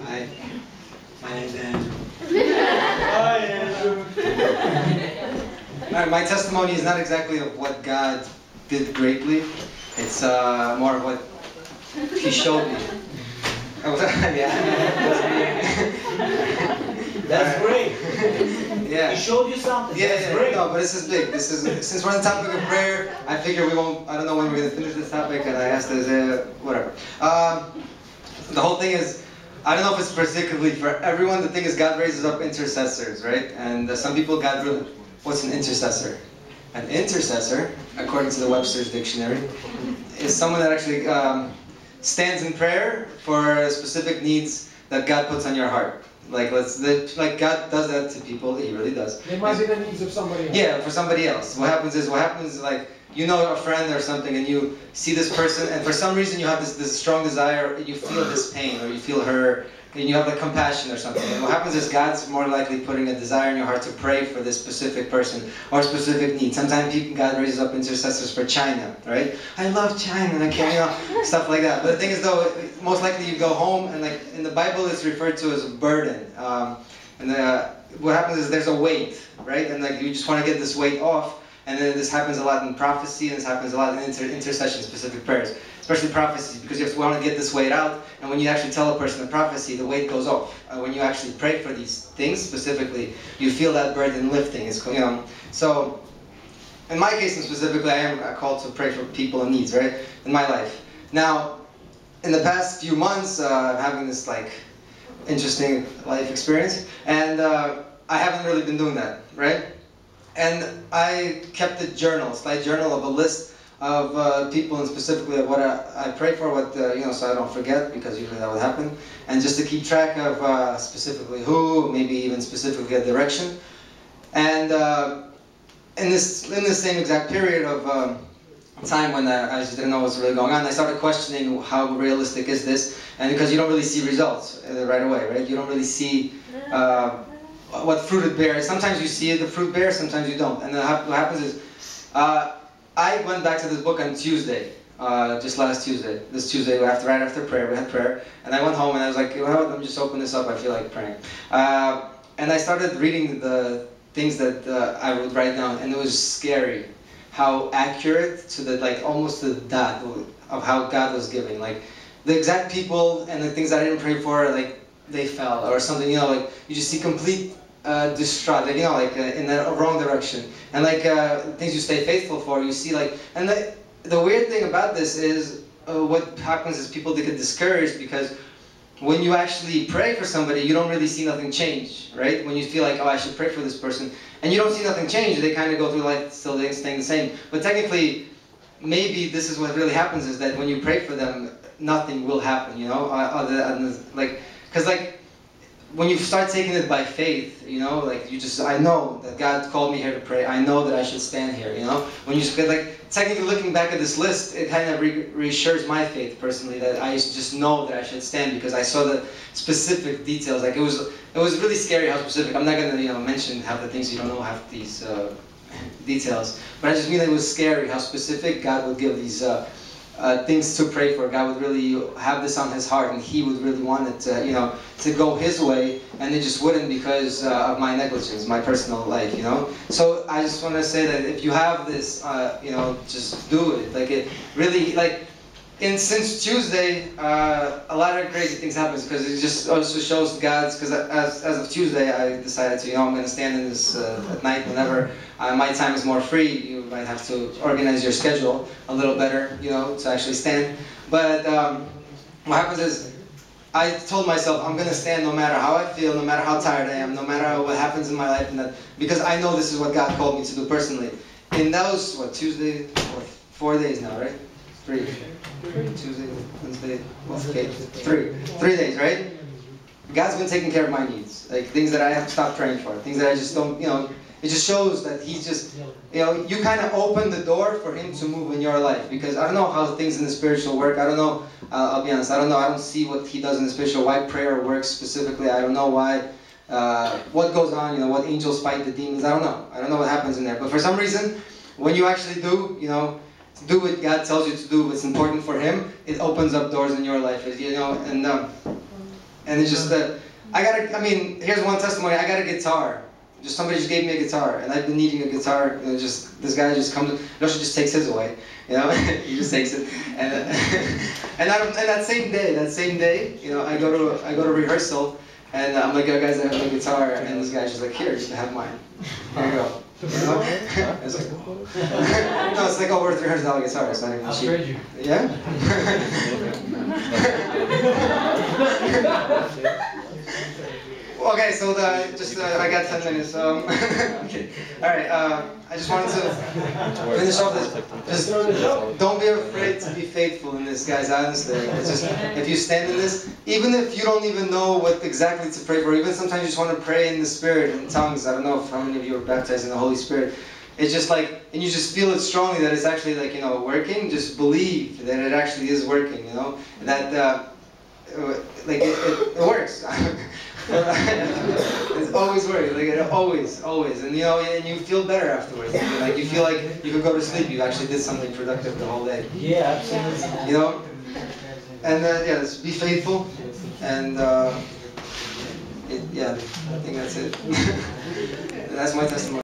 Hi. My name's Andrew. Hi, Andrew. Alright, my testimony is not exactly of what God did greatly. It's more of what He showed me. Yeah. That's great. Yeah. He showed you something. Yeah, That's yeah, great. no, but this is big. This is, since we're on the topic of prayer, I figure we won't, I don't know when we're going to finish this topic, and I asked Isaiah, whatever. The whole thing is, I don't know if it's particularly for everyone. The thing is, God raises up intercessors, right? And some people, God really, what's an intercessor? An intercessor, according to the Webster's Dictionary, is someone that actually stands in prayer for specific needs that God puts on your heart. Like God does that to people. He really does. They might be the needs of somebody else. Yeah, for somebody else. What happens is like you know a friend or something, and you see this person, and for some reason you have this strong desire, you feel this pain, or you feel her, and you have like compassion or something. And what happens is God's more likely putting a desire in your heart to pray for this specific person or specific need. Sometimes God raises up intercessors for China, right? I love China, and I can't, stuff like that. But the thing is, though, most likely you go home, and like in the Bible, it's referred to as a burden. What happens is there's a weight, right? And like you just want to get this weight off. And then this happens a lot in prophecy, and this happens a lot in intercession, specific prayers, especially prophecies, because you have to want to get this weight out. And when you actually tell a person a prophecy, the weight goes off. When you actually pray for these things specifically, you feel that burden lifting. So, in my case specifically, I am called to pray for people in needs, right, in my life. Now, in the past few months, I'm having this like interesting life experience, and I haven't really been doing that, right? And I kept a slight journal of a list of people, and specifically of what I pray for, so I don't forget, because usually that would happen, and just to keep track of specifically who, maybe even specifically a direction. And in this same exact period of time when I just didn't know what's really going on, I started questioning how realistic is this, and because you don't really see results right away, right? You don't really see what fruit it bears. Sometimes you see the fruit bear, sometimes you don't. And then what happens is, I went back to this book on Tuesday, just last Tuesday. This Tuesday, right after prayer, we had prayer, and I went home and I was like, let me just open this up, I feel like praying. And I started reading the things that I would write down, and it was scary how accurate to the, almost to the dot of how God was giving. Like, the exact people and the things I didn't pray for, they fell or something, you just see complete distraught, in the wrong direction. And things you stay faithful for, you see and the weird thing about this is, what happens is people get discouraged, because when you actually pray for somebody, you don't really see nothing change, right? When you feel like, oh, I should pray for this person, and you don't see nothing change, they kind of go through life still staying the same. But technically, maybe this is what really happens, is that when you pray for them, nothing will happen, because when you start taking it by faith, I know that God called me here to pray. I know that I should stand here, When you technically looking back at this list, it kind of reassures my faith personally, that I just know that I should stand, because I saw the specific details. It was really scary how specific. I'm not going to mention half the things, you don't know half these details, but I just mean it was scary how specific God would give these things to pray for. God would really have this on His heart, and He would really want it to, to go His way, and it just wouldn't, because of my negligence, my personal life, So I just want to say that if you have this, just do it. It really, since Tuesday, a lot of crazy things happen, because it just also shows God's, because as of Tuesday, I decided to, I'm going to stand in this at night whenever my time is more free. You might have to organize your schedule a little better, to actually stand. But what happens is, I told myself, I'm going to stand no matter how I feel, no matter how tired I am, no matter what happens in my life, because I know this is what God called me to do personally. In those, Tuesday, 4 days now, right? 3. Tuesday, Wednesday, okay, 3 days, right? God's been taking care of my needs, things that I have to stop praying for, things that I just don't, it just shows that He's just, you kind of open the door for Him to move in your life, because I don't know how things in the spiritual work. I don't know, I'll be honest, I don't know, I don't see what He does in the spiritual, why prayer works specifically. I don't know why, what goes on, what angels fight the demons. I don't know what happens in there, but for some reason, when you actually do, do what God tells you to do, what's important for Him, it opens up doors in your life, and And it's just that, I mean, here's one testimony, I got a guitar. Just somebody just gave me a guitar, and I've been needing a guitar, you know, this guy just comes, Yosha just takes his away, you know, he just takes it. And that same day, you know, I go to rehearsal, and I'm like, oh guys, I have a guitar, and this guy's just like, here, you can have mine. Here you go. You know? It's like, no, it's like over $300 guitar. It's not even cheap. I'll trade you. Yeah. Okay, so I got 10 minutes. Okay. All right. I just wanted to finish off this. Just don't be afraid to be faithful in this, guys. Honestly, it's just if you stand in this, even if you don't even know what exactly to pray for, even sometimes you just want to pray in the Spirit in tongues. I don't know how many of you are baptized in the Holy Spirit. It's just like, and you just feel it strongly that it's actually like, you know, working. Just believe that it actually is working. You know, that like it works. It's always working, like it always, and you know, and you feel better afterwards. You feel like you could go to sleep. You actually did something productive the whole day. Yeah, absolutely. You know, and yeah, just be faithful, and yeah, I think that's it. That's my testimony.